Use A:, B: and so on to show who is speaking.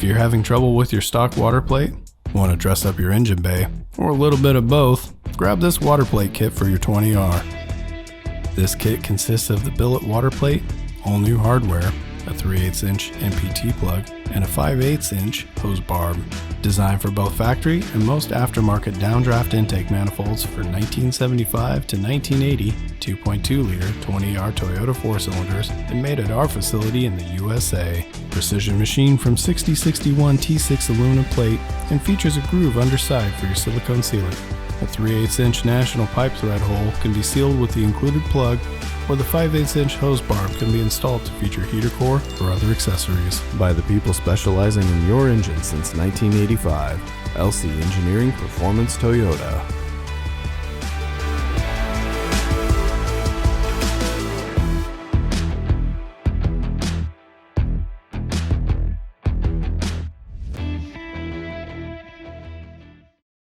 A: If you're having trouble with your stock water plate, want to dress up your engine bay, or a little bit of both, grab this water plate kit for your 20R. This kit consists of the billet water plate, all new hardware, a 3/8 inch MPT plug, and a 5/8 inch hose barb, designed for both factory and most aftermarket downdraft intake manifolds for 1975 to 1980 2.2 liter 20R Toyota 4-cylinders and made at our facility in the USA. Precision machined from 6061 T6 aluminum plate and features a groove underside for your silicone sealant. A 3/8 inch national pipe thread hole can be sealed with the included plug, or the 5/8 inch hose barb can be installed to feature heater core or other accessories. By the people specializing in your engine since 1985, LC Engineering Performance Toyota.